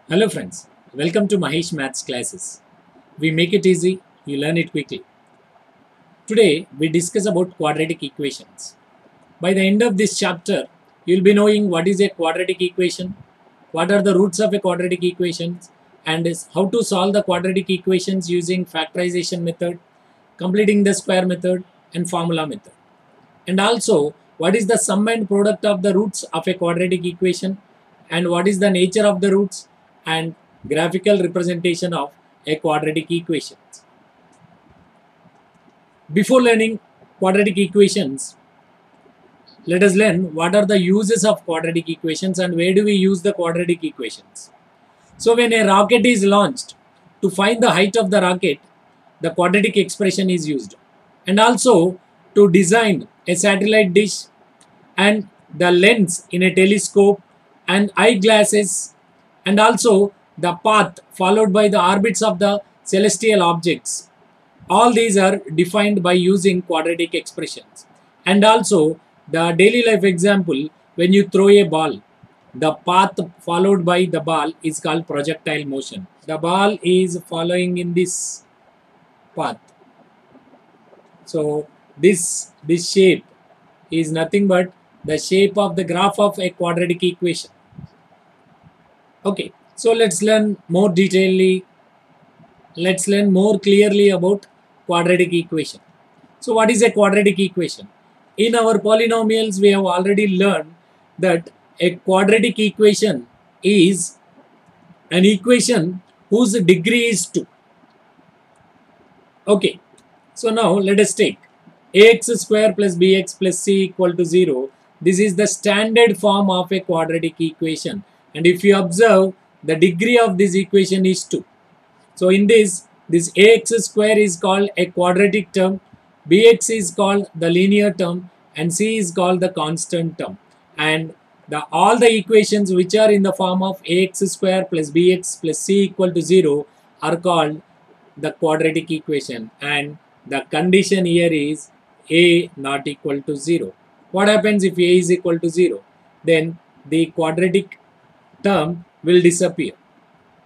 Hello friends, welcome to Mahesh Maths classes. We make it easy, you learn it quickly. Today we discuss about quadratic equations. By the end of this chapter, you will be knowing what is a quadratic equation, what are the roots of a quadratic equation, and how to solve the quadratic equations using factorization method, completing the square method, and formula method. And also, what is the sum and product of the roots of a quadratic equation, and what is the nature of the roots, and graphical representation of a quadratic equation. Before learning quadratic equations, let us learn what are the uses of quadratic equations and where do we use the quadratic equations. So when a rocket is launched, to find the height of the rocket, the quadratic expression is used. And also to design a satellite dish and the lens in a telescope and eyeglasses, and also the path followed by the orbits of the celestial objects. All these are defined by using quadratic expressions. And also the daily life example, when you throw a ball, the path followed by the ball is called projectile motion. The ball is following in this path. So this shape is nothing but the shape of the graph of a quadratic equation. Okay, so let's learn more detailedly. Let's learn more clearly about quadratic equation. So what is a quadratic equation? In our polynomials, we have already learned that a quadratic equation is an equation whose degree is 2. Okay, so now let us take ax square plus bx plus c equal to 0. This is the standard form of a quadratic equation. And if you observe, the degree of this equation is 2. So in this ax square is called a quadratic term, bx is called the linear term, and c is called the constant term. And all the equations which are in the form of ax square plus bx plus c equal to 0 are called the quadratic equation, and the condition here is a not equal to 0. What happens if a is equal to 0? Then the quadratic term will disappear.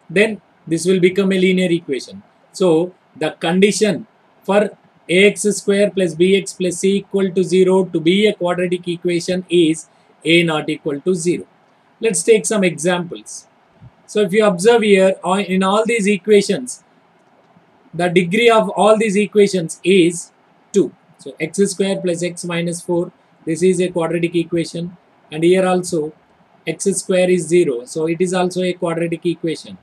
Then this will become a linear equation. So the condition for ax square plus bx plus c equal to 0 to be a quadratic equation is a not equal to 0. Let's take some examples. So if you observe here, in all these equations, the degree of all these equations is 2. So x square plus x minus 4, this is a quadratic equation, and here also x square is 0, so it is also a quadratic equation,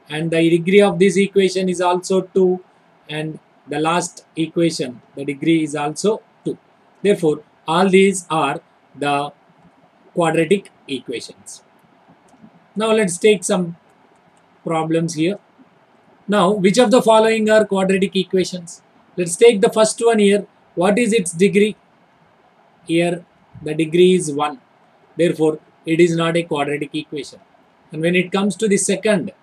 and the degree of this equation is also 2, and the last equation, the degree is also 2. Therefore all these are the quadratic equations. Now let's take some problems here. Now, which of the following are quadratic equations? Let's take the first one here. What is its degree? Here, the degree is 1. Therefore, it is not a quadratic equation. And when it comes to the second,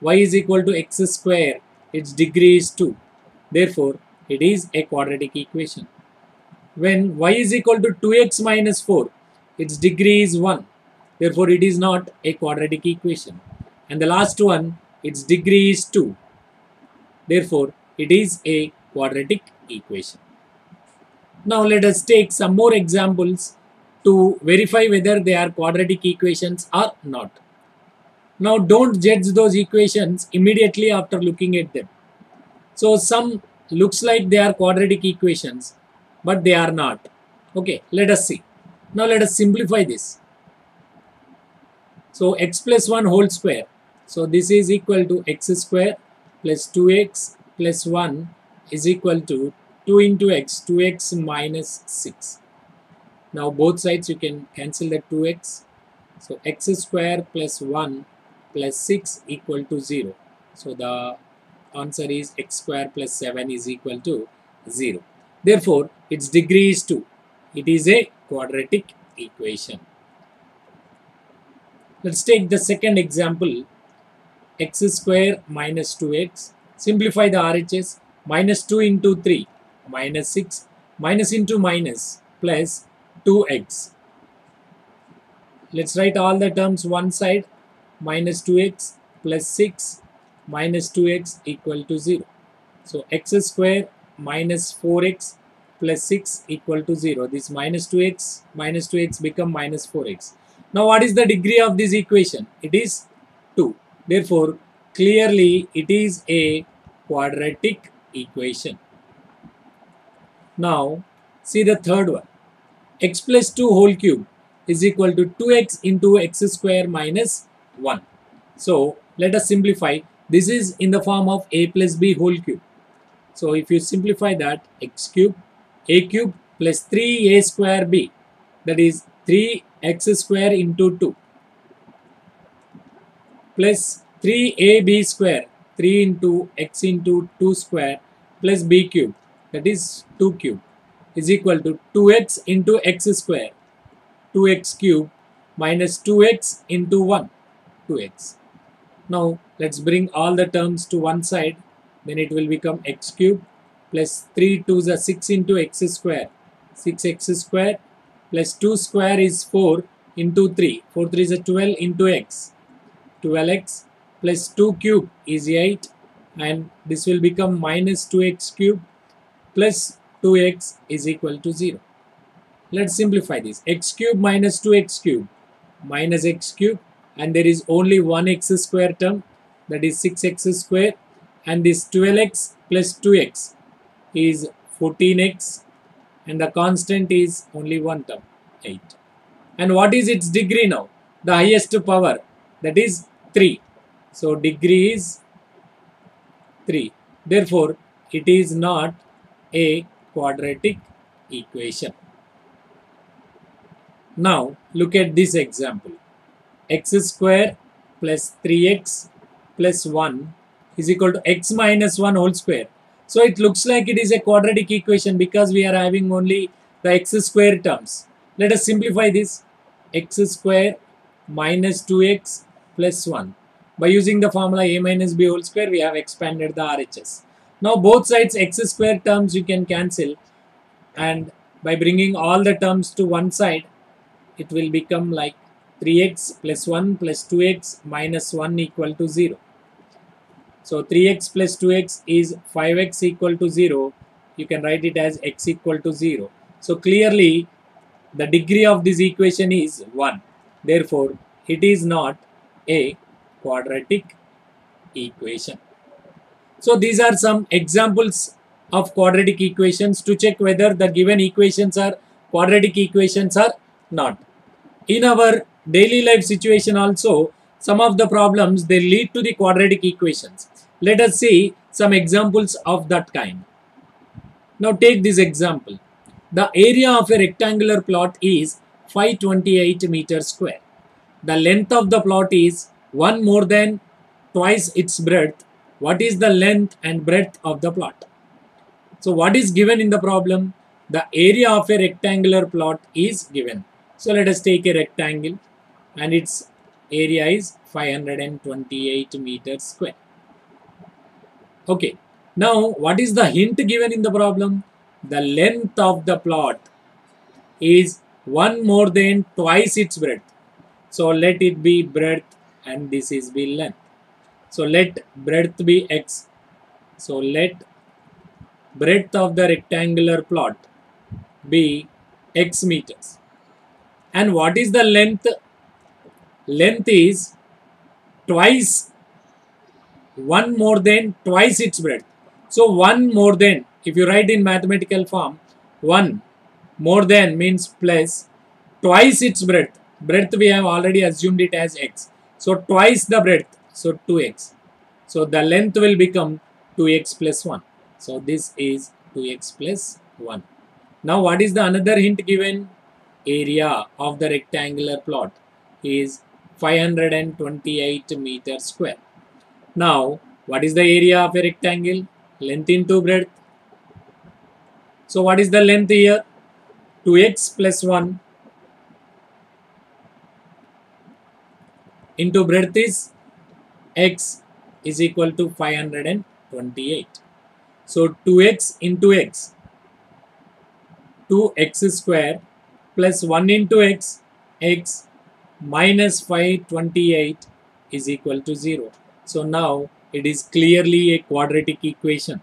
y is equal to x square, its degree is 2. Therefore, it is a quadratic equation. When y is equal to 2x minus 4, its degree is 1. Therefore, it is not a quadratic equation. And the last one, its degree is 2. Therefore, it is a quadratic equation. Now, let us take some more examples to verify whether they are quadratic equations or not. Now, don't judge those equations immediately after looking at them. So, some looks like they are quadratic equations, but they are not. Okay, let us see. Now, let us simplify this. So, x plus 1 whole square. So this is equal to x square plus 2x plus 1 is equal to 2 into x, 2x minus 6. Now both sides you can cancel the 2x. So x square plus 1 plus 6 equal to 0. So the answer is x square plus 7 is equal to 0. Therefore, its degree is 2. It is a quadratic equation. Let's take the second example. X square minus 2x. Simplify the RHS. Minus 2 into 3 minus 6. Minus into minus plus 2x. Let's write all the terms one side. Minus 2x plus 6 minus 2x equal to 0. So x square minus 4x plus 6 equal to 0. This minus 2x become minus 4x. Now what is the degree of this equation? It is 2. Therefore, clearly it is a quadratic equation. Now, see the third one. X plus 2 whole cube is equal to 2x into x square minus 1. So, let us simplify. This is in the form of a plus b whole cube. So, if you simplify that, x cube, a cube plus 3a square b, that is 3x square into 2 plus 3ab square, 3 into x into 2 square plus b cube, that is 2 cube, is equal to 2x into x square, 2x cube minus 2x into 1, 2x. Now let's bring all the terms to one side, then it will become x cube plus 3 2 is 6 into x square, 6x square plus 2 square is 4 into 3, 4 3 is 12 into x, 12x plus 2 cube is 8, and this will become minus 2x cube plus 2x is equal to 0. Let's simplify this. X cube minus 2x cube minus x cube, and there is only one x square term, that is 6x square, and this 12x plus 2x is 14x, and the constant is only one term, 8. And what is its degree now? The highest power, that is 3. So degree is 3. Therefore, it is not a quadratic equation. Now look at this example. X square plus 3x plus 1 is equal to x minus 1 whole square. So it looks like it is a quadratic equation because we are having only the x square terms. Let us simplify this. X square minus 2x plus 1. By using the formula a minus b whole square, we have expanded the RHS. Now both sides x square terms you can cancel, and by bringing all the terms to one side, it will become like 3x plus 1 plus 2x minus 1 equal to 0. So 3x plus 2x is 5x equal to 0. You can write it as x equal to 0. So clearly the degree of this equation is 1. Therefore, it is not a quadratic equation. So these are some examples of quadratic equations to check whether the given equations are quadratic equations or not. In our daily life situation also, some of the problems they lead to the quadratic equations. Let us see some examples of that kind. Now take this example. The area of a rectangular plot is 528 meters square. The length of the plot is 1 more than twice its breadth. What is the length and breadth of the plot? So what is given in the problem? The area of a rectangular plot is given. So let us take a rectangle and its area is 528 meters square. Okay. Now what is the hint given in the problem? The length of the plot is 1 more than twice its breadth. So let it be breadth and this is be length. So let breadth be x. So let breadth of the rectangular plot be x meters. And what is the length? Length is twice, 1 more than twice its breadth. So 1 more than, if you write in mathematical form, 1 more than means plus twice its breadth. Breadth we have already assumed it as x. So twice the breadth, so 2x. So the length will become 2x plus 1. So this is 2x plus 1. Now what is the another hint given? Area of the rectangular plot is 528 meters square. Now what is the area of a rectangle? Length into breadth. So what is the length here? 2x plus 1 into breadth is x is equal to 528. So 2x into x, 2x square plus 1 into x, x minus 528 is equal to 0. So now it is clearly a quadratic equation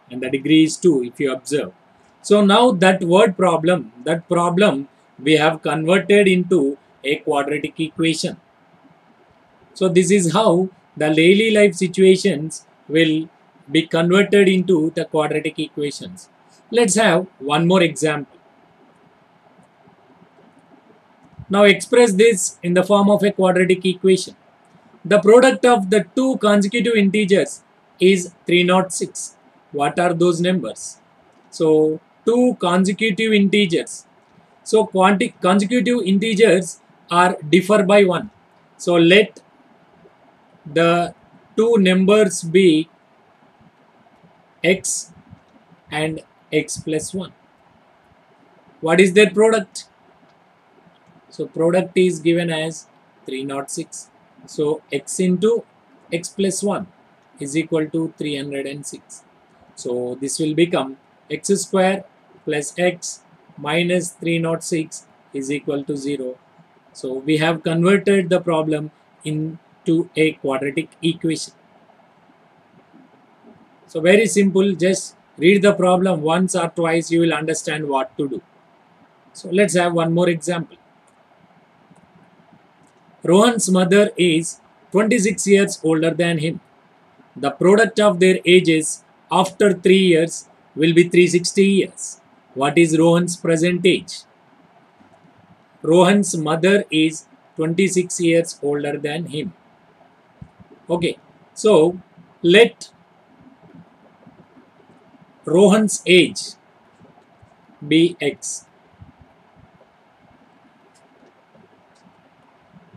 and the degree is 2 if you observe. So now that problem we have converted into a quadratic equation. So this is how the daily life situations will be converted into the quadratic equations. Let's have one more example. Now express this in the form of a quadratic equation. The product of the two consecutive integers is 306. What are those numbers? So two consecutive integers. So consecutive integers are differ by 1. So let the two numbers be x and x plus 1. What is their product? So product is given as 306. So x into x plus 1 is equal to 306. So this will become x square plus x minus 306 is equal to 0. So we have converted the problem into a quadratic equation. So very simple, just read the problem once or twice, you will understand what to do. So let's have one more example. Rohan's mother is 26 years older than him. The product of their ages after 3 years will be 360 years. What is Rohan's present age? Rohan's mother is 26 years older than him. Okay, so let Rohan's age be x.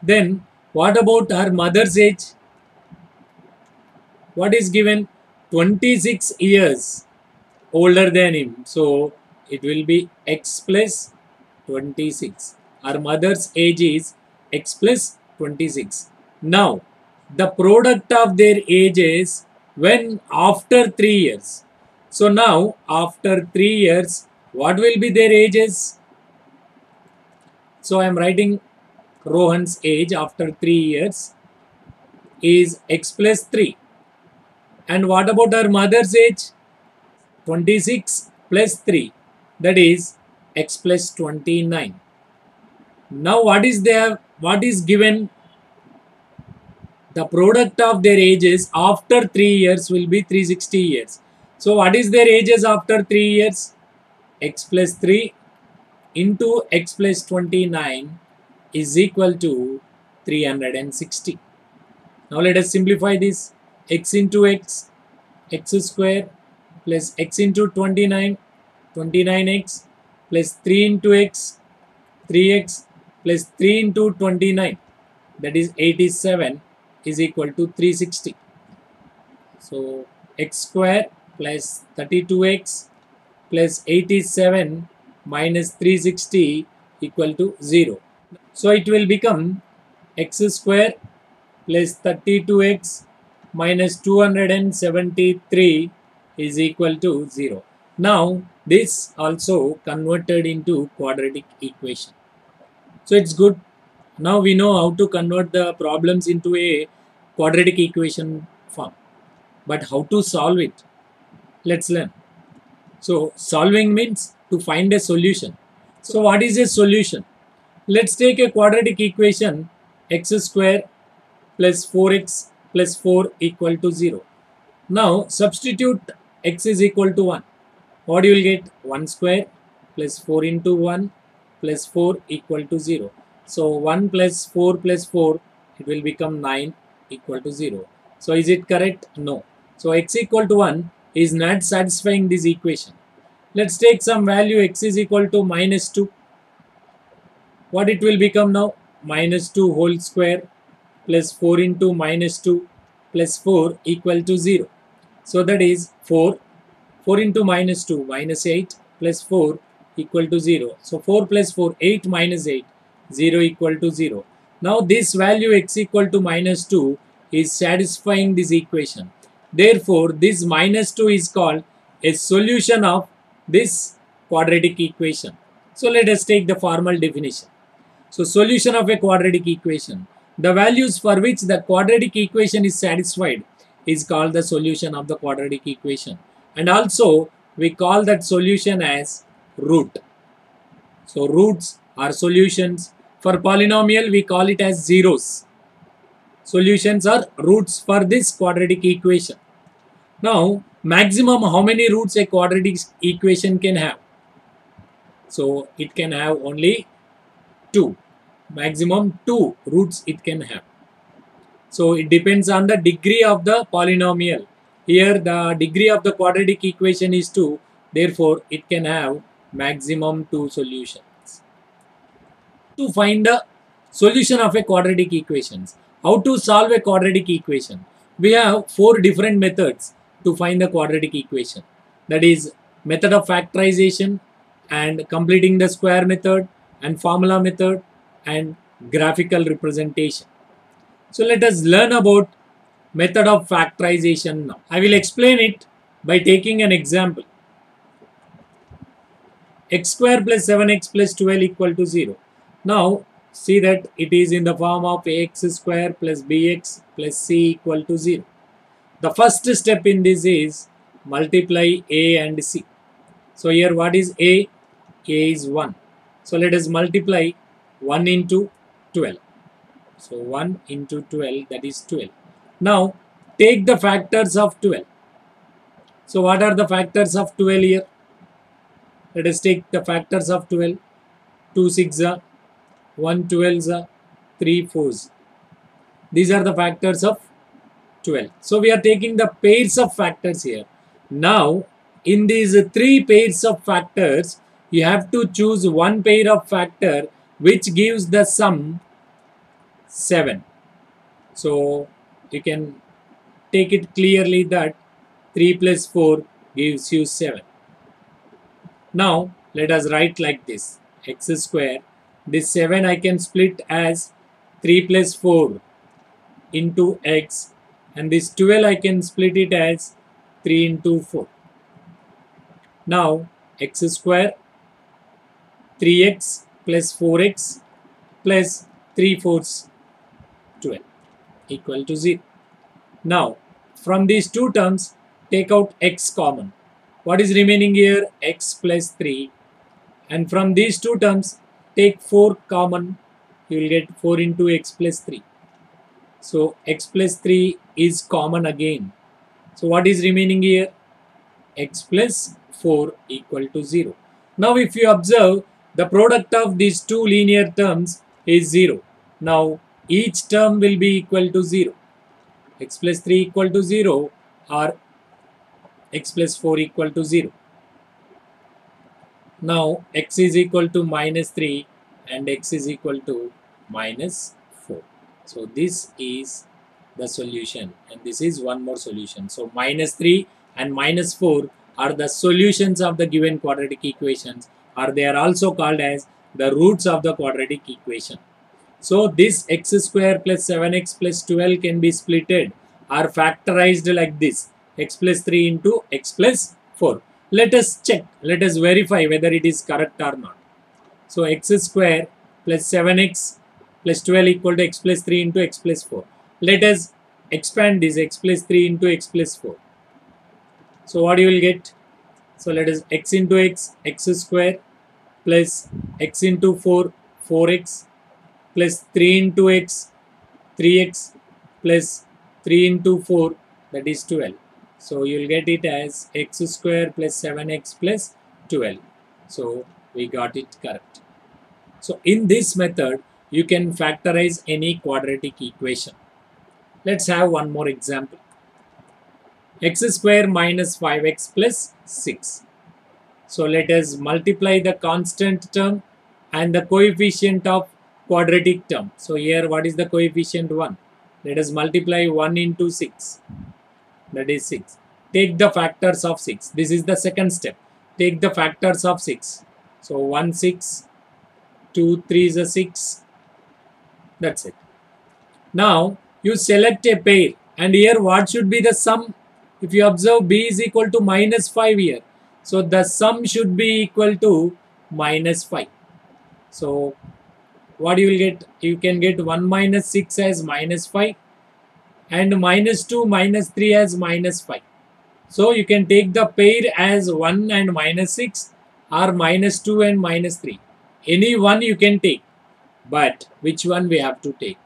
Then what about her mother's age? What is given? 26 years older than him. So it will be x plus 26. Our mother's age is x plus 26. Now the product of their ages when after 3 years. So now after 3 years, what will be their ages? So I am writing Rohan's age after 3 years is x plus 3. And what about her mother's age? 26 plus 3, that is x plus 29. Now what is given? The product of their ages after 3 years will be 360 years. So what is their ages after 3 years? X plus 3 into x plus 29 is equal to 360. Now let us simplify this. X into x, x square plus x into 29, 29x plus 3 into x, 3x plus 3 into 29, that is 87 is equal to 360. So x square plus 32x plus 87 minus 360 equal to 0. So it will become x square plus 32x minus 273 is equal to 0. Now this also converted into quadratic equation. So it's good. Now we know how to convert the problems into a quadratic equation form. But how to solve it? Let's learn. So solving means to find a solution. So what is a solution? Let's take a quadratic equation x square plus 4x plus 4 equal to 0. Now substitute x is equal to 1. What you will get? 1 square plus 4 into 1 plus 4 equal to 0. So 1 plus 4 plus 4, it will become 9 equal to 0. So is it correct? No. So x equal to 1 is not satisfying this equation. Let's take some value x is equal to minus 2. What it will become now? Minus 2 whole square plus 4 into minus 2 plus 4 equal to 0. So that is 4. 4 into minus 2, minus 8 plus 4 equal to 0. So 4 plus 4, 8 minus 8, 0 equal to 0. Now this value x equal to minus 2 is satisfying this equation. Therefore, this minus 2 is called a solution of this quadratic equation. So let us take the formal definition. So solution of a quadratic equation. The values for which the quadratic equation is satisfied is called the solution of the quadratic equation. And also we call that solution as root. So roots are solutions. For polynomial we call it as zeros. Solutions are roots for this quadratic equation. Now maximum how many roots a quadratic equation can have? So it can have only 2. Maximum 2 roots it can have. So it depends on the degree of the polynomial. Here the degree of the quadratic equation is 2. Therefore it can have maximum 2 solutions. To find the solution of a quadratic equations. How to solve a quadratic equation? We have 4 different methods to find the quadratic equation. That is method of factorization and completing the square method and formula method and graphical representation. So let us learn about method of factorization now. I will explain it by taking an example. X square plus 7x plus 12 equal to 0. Now see that it is in the form of ax square plus bx plus c equal to 0. The first step in this is multiply a and c. So here what is a? A is 1. So let us multiply 1 into 12. So 1 into 12, that is 12. Now take the factors of 12. So what are the factors of 12 here? Let us take the factors of 12. 2 6s, 1 12s, 3 4s. These are the factors of 12. So we are taking the pairs of factors here. Now in these 3 pairs of factors, you have to choose one pair of factor which gives the sum 7. So you can take it clearly that 3 plus 4 gives you 7. Now let us write like this. X square. This 7 I can split as 3 plus 4 into x, and this 12 I can split it as 3 into 4. Now x square 3x plus 4x plus 3 fourths 12 equal to 0. Now from these two terms take out x common. What is remaining here? X plus 3. And from these two terms take 4 common. You will get 4 into x plus 3. So x plus 3 is common again. So what is remaining here? X plus 4 equal to 0. Now if you observe, the product of these two linear terms is 0. Now each term will be equal to 0. X plus 3 equal to 0 or x plus 4 equal to 0. Now x is equal to minus 3 and x is equal to minus 4. So this is the solution, and this is one more solution. So minus 3 and minus 4 are the solutions of the given quadratic equations, or they are also called as the roots of the quadratic equation. So this x square plus 7x plus 12 can be splitted or factorized like this: x plus 3 into x plus 4. Let us check, let us verify whether it is correct or not. So x square plus 7x plus 12 equal to x plus 3 into x plus 4. Let us expand this x plus 3 into x plus 4. So what you will get? So let us x into x, x square plus x into 4, 4x plus 3 into x, 3x plus 3 into 4, that is 12. So you will get it as x square plus 7x plus 12. So we got it correct. So in this method, you can factorize any quadratic equation. Let's have one more example. X square minus 5x plus 6. So let us multiply the constant term and the coefficient of quadratic term. So here what is the coefficient? 1. Let us multiply 1 into 6. That is 6. Take the factors of 6. This is the second step. Take the factors of 6. So 1 6, 2 3 is a 6. That's it. Now you select a pair, and here what should be the sum? If you observe, b is equal to minus 5 here. So the sum should be equal to minus 5. So what you will get? You can get 1 minus 6 as minus 5 and minus 2 minus 3 as minus 5. So you can take the pair as 1 and minus 6 or minus 2 and minus 3. Any one you can take, but which one we have to take?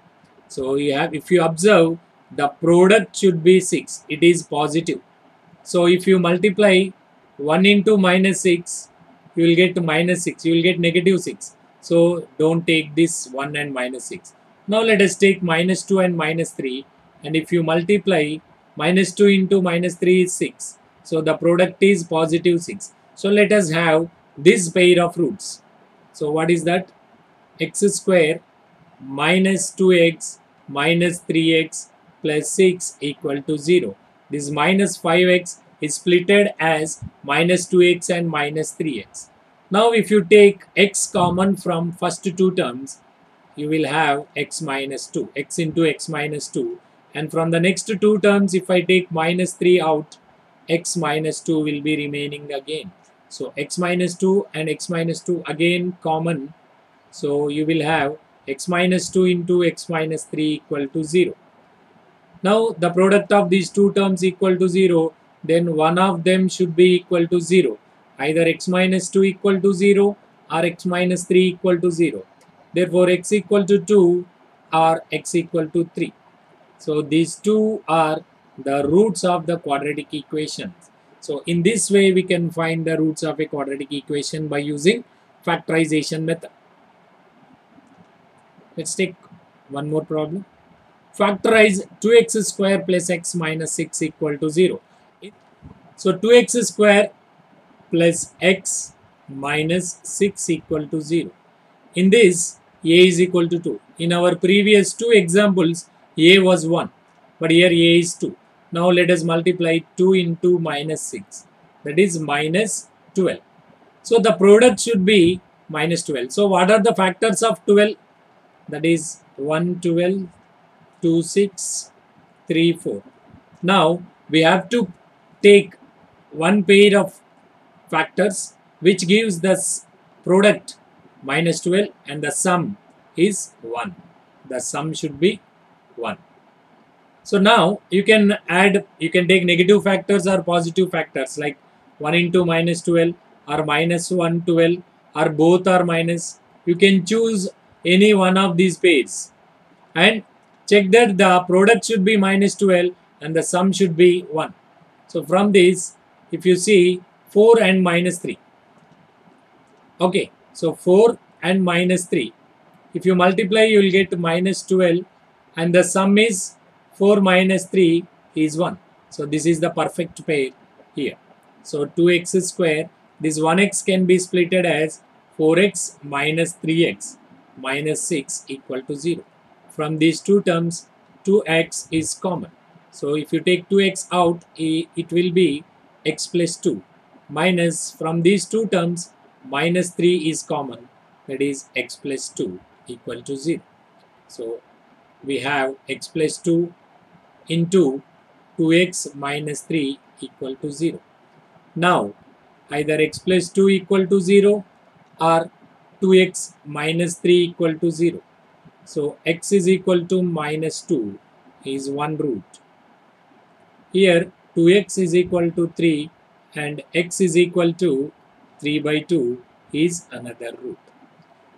So you have, if you observe, the product should be 6. It is positive. So if you multiply 1 into minus 6, you will get minus 6. You will get negative 6. So don't take this 1 and minus 6. Now let us take minus 2 and minus 3. And if you multiply minus 2 into minus 3 is 6. So the product is positive 6. So let us have this pair of roots. So what is that? X square minus 2x minus 3x plus 6 equal to 0. This minus 5x is splitted as minus 2x and minus 3x. Now if you take x common from first two terms, you will have x minus 2, x into x minus 2. And from the next two terms, if I take minus 3 out, x minus 2 will be remaining again. So x minus 2 and x minus 2 again common. So you will have x minus 2 into x minus 3 equal to 0. Now the product of these two terms equal to 0, then one of them should be equal to 0. Either x minus 2 equal to 0 or x minus 3 equal to 0. Therefore x equal to 2 or x equal to 3. So these two are the roots of the quadratic equation. So in this way we can find the roots of a quadratic equation by using factorization method. Let's take one more problem. Factorize 2x square plus x minus 6 equal to 0. So 2x square plus x minus 6 equal to 0. In this, a is equal to 2. In our previous two examples, a was 1, but here a is 2. Now let us multiply 2 into minus 6. That is minus 12. So the product should be minus 12. So what are the factors of 12? That is 1, 12, 2, 6, 3, 4. Now we have to take one pair of factors which gives the product minus 12 and the sum is 1. The sum should be 1. So now you can add, you can take negative factors or positive factors like 1 into minus 12 or minus 1 12 or both are minus. You can choose any one of these pairs and check that the product should be minus 12 and the sum should be 1. So from this, if you see 4 and minus 3. Okay, so 4 and minus 3. If you multiply, you will get minus 12 and the sum is 4 minus 3 is 1. So this is the perfect pair here. So 2x square, this 1x can be splitted as 4x minus 3x minus 6 equal to 0. From these two terms, 2x is common. So if you take 2x out, it will be x plus 2 minus, from these two terms, minus 3 is common, that is x plus 2 equal to 0. So we have x plus 2 into 2x minus 3 equal to 0. Now either x plus 2 equal to 0 or 2x minus 3 equal to 0. So x is equal to minus 2 is one root. Here 2x is equal to 3 and x is equal to 3 by 2 is another root.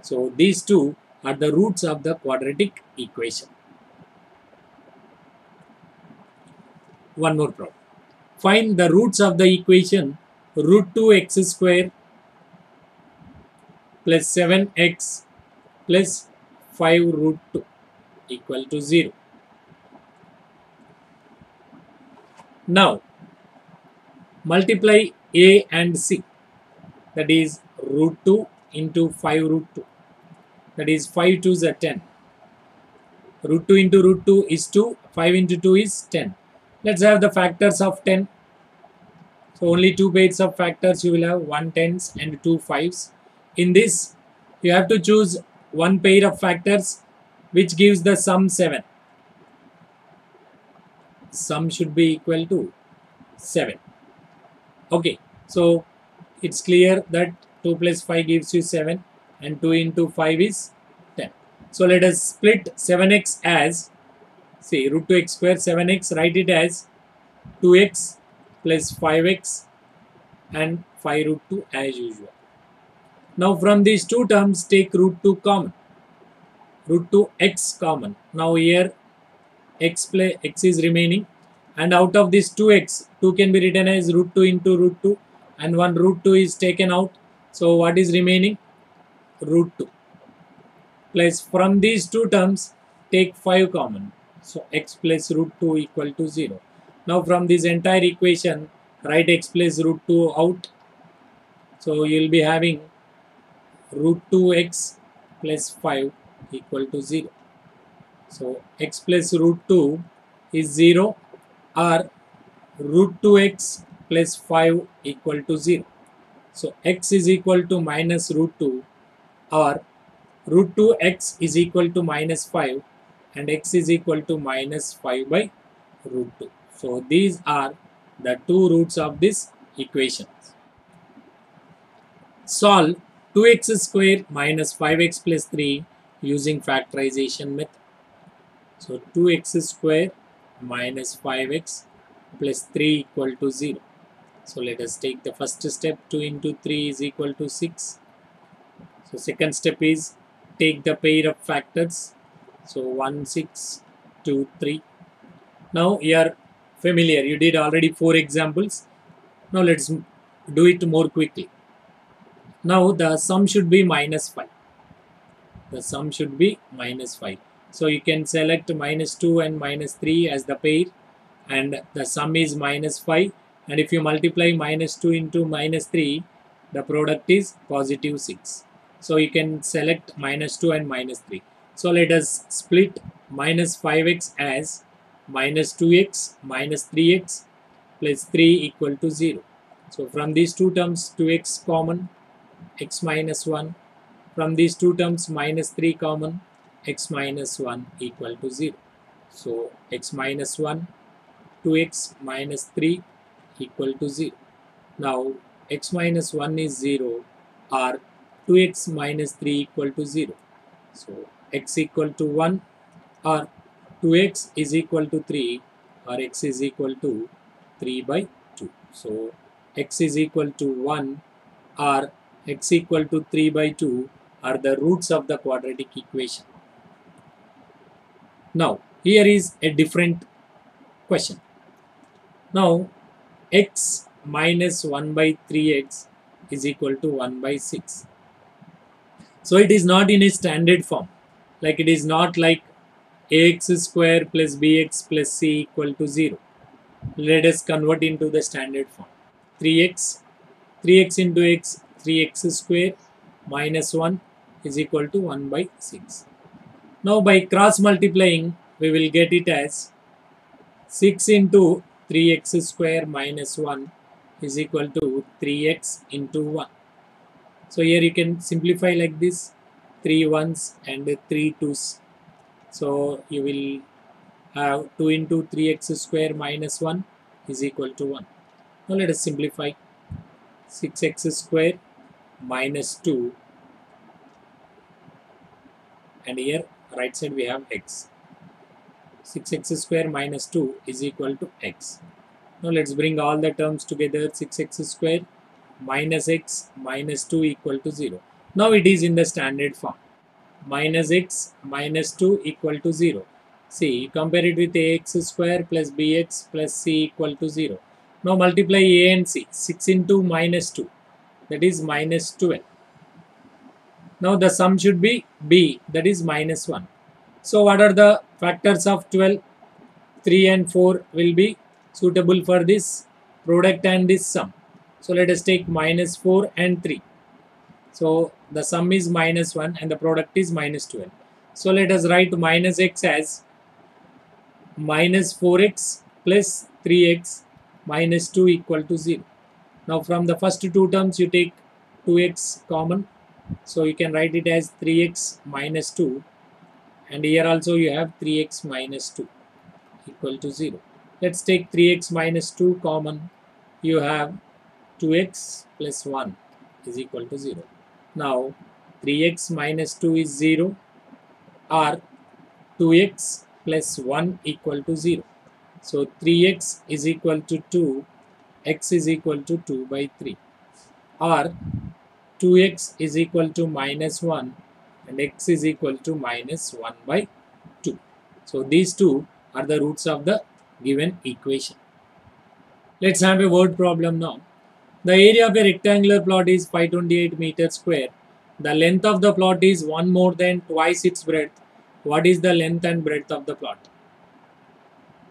So these two are the roots of the quadratic equation. One more problem. Find the roots of the equation root 2x square plus 7x plus 5 root 2 equal to 0. Now multiply a and c, that is root 2 into 5 root 2, that is 5 2s are 10. Root 2 into root 2 is 2, 5 into 2 is 10. Let's have the factors of 10. So only two pairs of factors you will have, 1 10s and 2 5s. In this, you have to choose one pair of factors which gives the sum 7. Sum should be equal to 7. Okay, so it's clear that 2 plus 5 gives you 7 and 2 into 5 is 10. So let us split 7x as, see, root 2x square 7x, write it as 2x plus 5x and 5 root 2 as usual. Now from these two terms take root 2 common, root 2 x common. Now here x is remaining, and out of this 2x, 2 can be written as root 2 into root 2 and one root 2 is taken out. So what is remaining? Root 2. Plus from these two terms take 5 common. So x plus root 2 equal to 0. Now from this entire equation write x plus root 2 out. So you will be having root 2x plus 5 equal to 0. So x plus root 2 is 0 or root 2x plus 5 equal to 0. So x is equal to minus root 2 or root 2x is equal to minus 5 and x is equal to minus 5 by root 2. So these are the two roots of this equation. Solve 2x square minus 5x plus 3 using factorization method. So 2x square minus 5x plus 3 equal to 0. So let us take the first step. 2 into 3 is equal to 6. So second step is take the pair of factors. So 1, 6, 2, 3. Now you are familiar. You did already 4 examples. Now let's do it more quickly. Now the sum should be minus 5. The sum should be minus 5. So you can select minus 2 and minus 3 as the pair, and the sum is minus 5, and if you multiply minus 2 into minus 3, the product is positive 6. So you can select minus 2 and minus 3. So let us split minus 5x as minus 2x minus 3x plus 3 equal to 0. So from these two terms 2x common, x minus 1. From these two terms minus 3 common, x minus 1 equal to 0. So x minus 1, 2x minus 3 equal to 0. Now x minus 1 is 0 or 2x minus 3 equal to 0. So x equal to 1 or 2x is equal to 3 or x is equal to 3 by 2. So x is equal to 1 or x equal to 3 by 2 are the roots of the quadratic equation. Now here is a different question. Now x minus 1 by 3x is equal to 1 by 6. So it is not in a standard form. Like it is not like ax square plus bx plus c equal to 0. Let us convert into the standard form. 3x into x, 3x square minus 1 is equal to 1 by 6. Now by cross multiplying, we will get it as 6 into 3x square minus 1 is equal to 3x into 1. So here you can simplify like this, 3 1s and 3 2s. So you will have 2 into 3x square minus 1 is equal to 1. Now let us simplify. 6x square minus 2, and here right side we have x. 6x square minus 2 is equal to x. Now let's bring all the terms together. 6x square minus x minus 2 equal to 0. Now it is in the standard form. Minus x minus 2 equal to 0. See, compare it with ax square plus bx plus c equal to 0. Now multiply a and c. 6 into minus 2, that is minus 12. Now the sum should be b, that is minus 1. So what are the factors of 12? 3 and 4 will be suitable for this product and this sum. So let us take minus 4 and 3. So the sum is minus 1 and the product is minus 12. So let us write minus x as minus 4x plus 3x minus 2 equal to 0. Now from the first two terms you take 2x common. So you can write it as 3x minus 2, and here also you have 3x minus 2 equal to 0. Let's take 3x minus 2 common. You have 2x plus 1 is equal to 0. Now 3x minus 2 is 0 or 2x plus 1 equal to 0. So 3x is equal to 2, x is equal to 2 by 3, or 2x is equal to minus 1 and x is equal to minus 1 by 2. So these two are the roots of the given equation. Let's have a word problem now. The area of a rectangular plot is 528 meters square. The length of the plot is 1 more than twice its breadth. What is the length and breadth of the plot?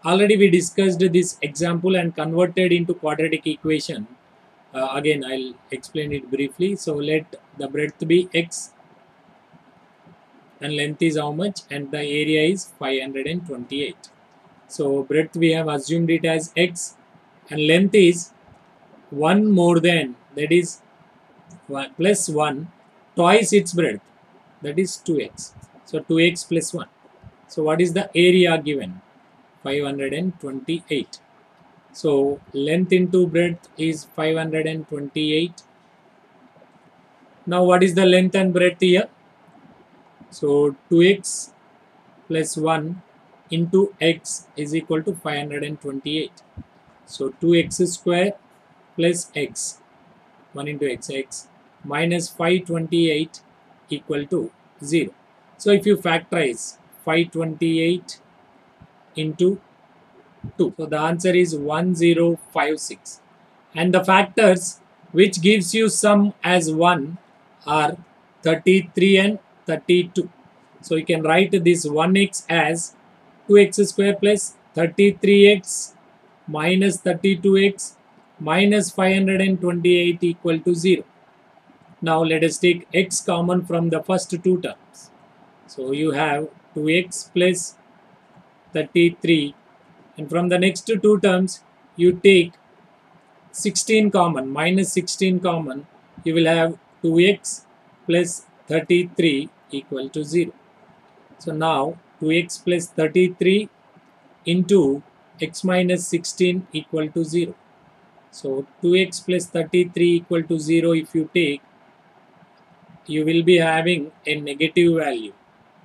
Already we discussed this example and converted into quadratic equation. Again, I'll explain it briefly. So let the breadth be x and length is how much, and the area is 528. So breadth we have assumed it as x and length is 1 more than, that is 1 plus 1 twice its breadth, that is 2x. So 2x plus 1. So what is the area given? 528. So length into breadth is 528. Now what is the length and breadth here? So 2x plus 1 into x is equal to 528. So 2x square plus x, 1 into x minus 528 equal to 0. So if you factorize 528 into 2, so the answer is 1056. And the factors which gives you sum as 1 are 33 and 32. So you can write this 1x as 2x square plus 33x minus 32x minus 528 equal to 0. Now let us take x common from the first two terms. So you have 2x plus 33, and from the next two terms you take 16 common, minus 16 common, you will have 2x plus 33 equal to 0. So now 2x plus 33 into x minus 16 equal to 0. So 2x plus 33 equal to 0 if you take, you will be having a negative value,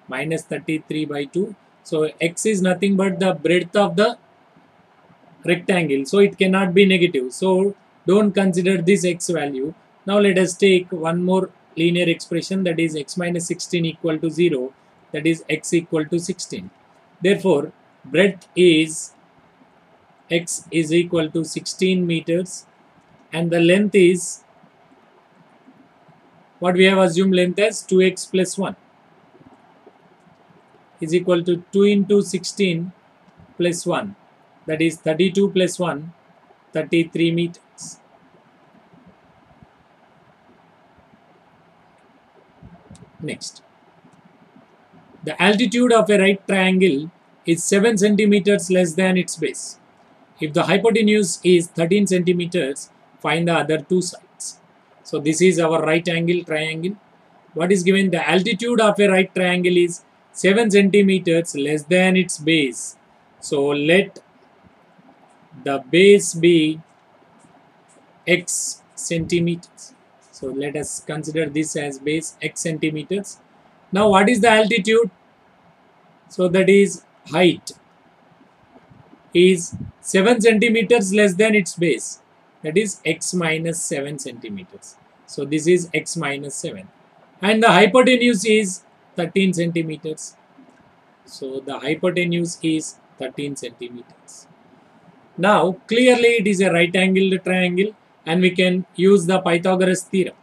minus 33 by 2. So x is nothing but the breadth of the rectangle, so it cannot be negative. So don't consider this x value. Now let us take one more linear expression, that is x minus 16 equal to 0, that is x equal to 16. Therefore breadth is x is equal to 16 meters and the length is, what we have assumed length as 2x plus 1 is equal to 2 into 16 plus 1, that is 32 plus 1, 33 meters. Next, the altitude of a right triangle is 7 centimeters less than its base. If the hypotenuse is 13 centimeters, find the other two sides. So this is our right angle triangle. What is given? The altitude of a right triangle is 7 centimeters less than its base. So let the base be x centimeters. So let us consider this as base x centimeters. Now what is the altitude? So that is height is 7 centimeters less than its base, that is x minus 7 centimeters. So this is x minus 7 and the hypotenuse is 13 centimeters. So the hypotenuse is 13 centimeters. Now clearly it is a right angled triangle and we can use the Pythagoras theorem.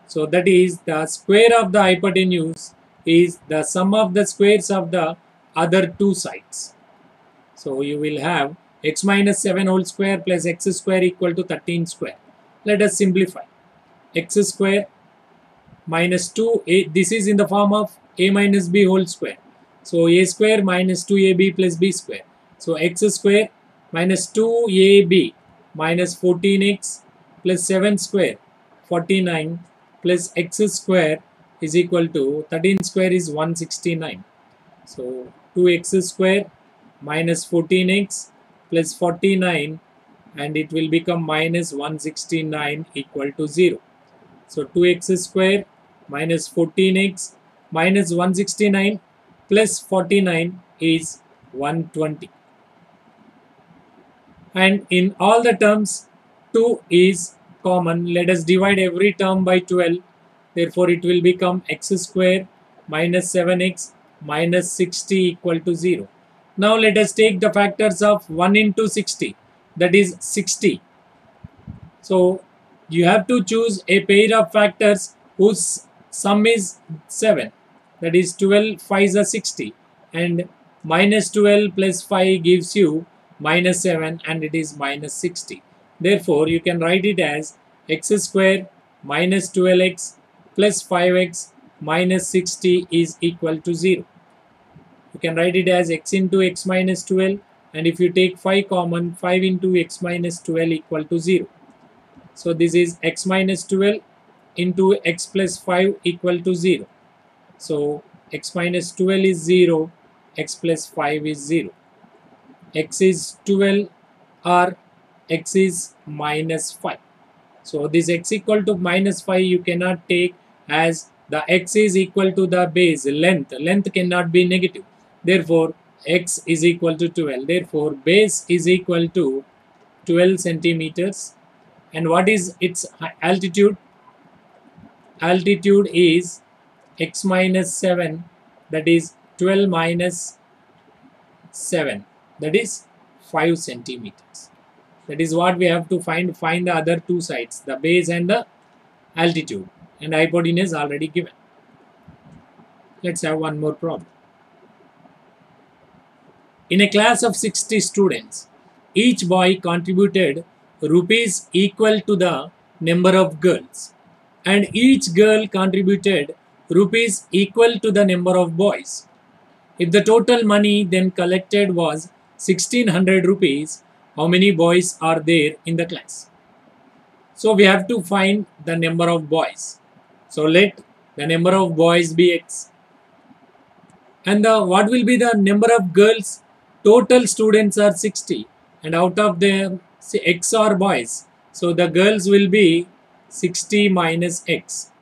So that is, the square of the hypotenuse is the sum of the squares of the other two sides. So you will have x minus 7 whole square plus x square equal to 13 square. Let us simplify. X square minus 2, this is in the form of a minus b whole square. So a square minus 2ab plus b square. So x square minus 2ab minus 14x plus 7 square, 49 plus x square is equal to 13 square is 169. So 2x square minus 14x plus 49 and it will become minus 169 equal to 0. So 2x square minus 14x minus 169 plus 49 is 120. And in all the terms 2 is common. Let us divide every term by 12. Therefore it will become x square minus 7x minus 60 equal to 0. Now let us take the factors of 1 into 60, that is 60. So you have to choose a pair of factors whose sum is 7, that is 12 5 is 60, and minus 12 plus 5 gives you minus 7 and it is minus 60. Therefore you can write it as x square minus 12x plus 5x minus 60 is equal to 0. You can write it as x into x minus 12, and if you take 5 common, 5 into x minus 12 equal to 0. So this is x minus 12 into x plus 5 equal to 0. So x minus 12 is 0, x plus 5 is 0. X is 12 or x is minus 5. So this x equal to minus 5 you cannot take, as the x is equal to the base length. Length cannot be negative. Therefore x is equal to 12. Therefore base is equal to 12 centimeters. And what is its altitude? Altitude is x minus 7, that is 12 minus 7, that is 5 centimeters. That is what we have to find. Find the other two sides, the base and the altitude, and hypotenuse already given. Let's have one more problem. In a class of 60 students, each boy contributed rupees equal to the number of girls, and each girl contributed rupees equal to the number of boys. If the total money then collected was 1600 rupees, how many boys are there in the class? So we have to find the number of boys. So let the number of boys be x. And what will be the number of girls? Total students are 60, and out of them x are boys. So the girls will be 60 minus x.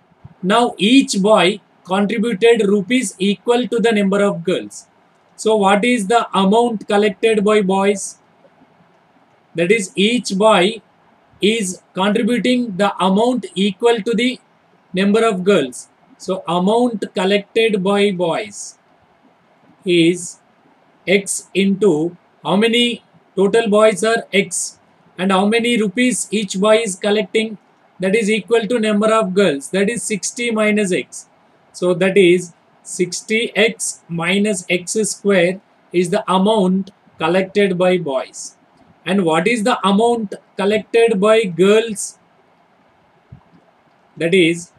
Now each boy contributed rupees equal to the number of girls. So what is the amount collected by boys? That is, each boy is contributing the amount equal to the number of girls. So amount collected by boys is x into how many total boys are x, and how many rupees each boy is collecting, that is equal to number of girls, that is 60 minus x. So that is 60x minus x square is the amount collected by boys. And what is the amount collected by girls? That is,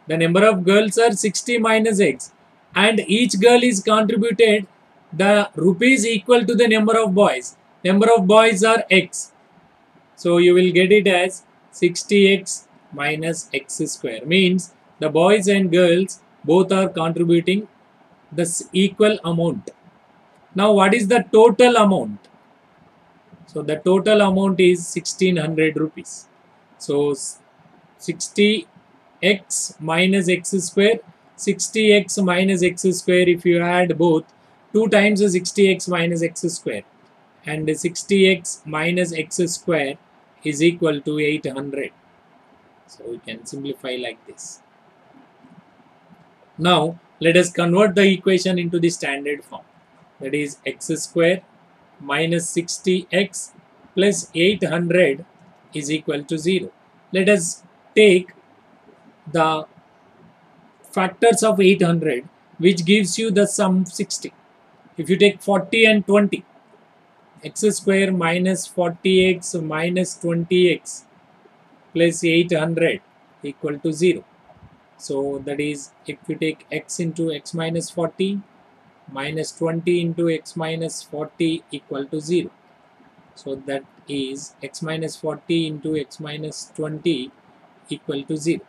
the number of girls are 60 minus x, and each girl is contributed the rupees equal to the number of boys. Number of boys are x. So you will get it as 60x minus x square. Means the boys and girls both are contributing the equal amount. Now what is the total amount? So the total amount is 1600 rupees. So 60x minus x square, 60x minus x square, if you add both, 2 times 60x minus x square, and 60x minus x square is equal to 800. So we can simplify like this. Now let us convert the equation into the standard form. That is x square minus 60x plus 800 is equal to 0. Let us take the factors of 800, which gives you the sum 60. If you take 40 and 20, x square minus 40x minus 20x plus 800 equal to 0. So that is, if you take x into x minus 40 minus 20 into x minus 40 equal to 0. So that is x minus 40 into x minus 20 equal to 0.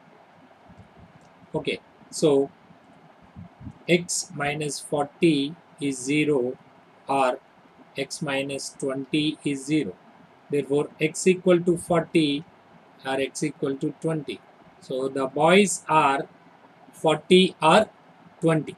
Okay, so x minus 40 is 0 or x minus 20 is 0. Therefore x equal to 40 or x equal to 20. So the boys are 40 or 20.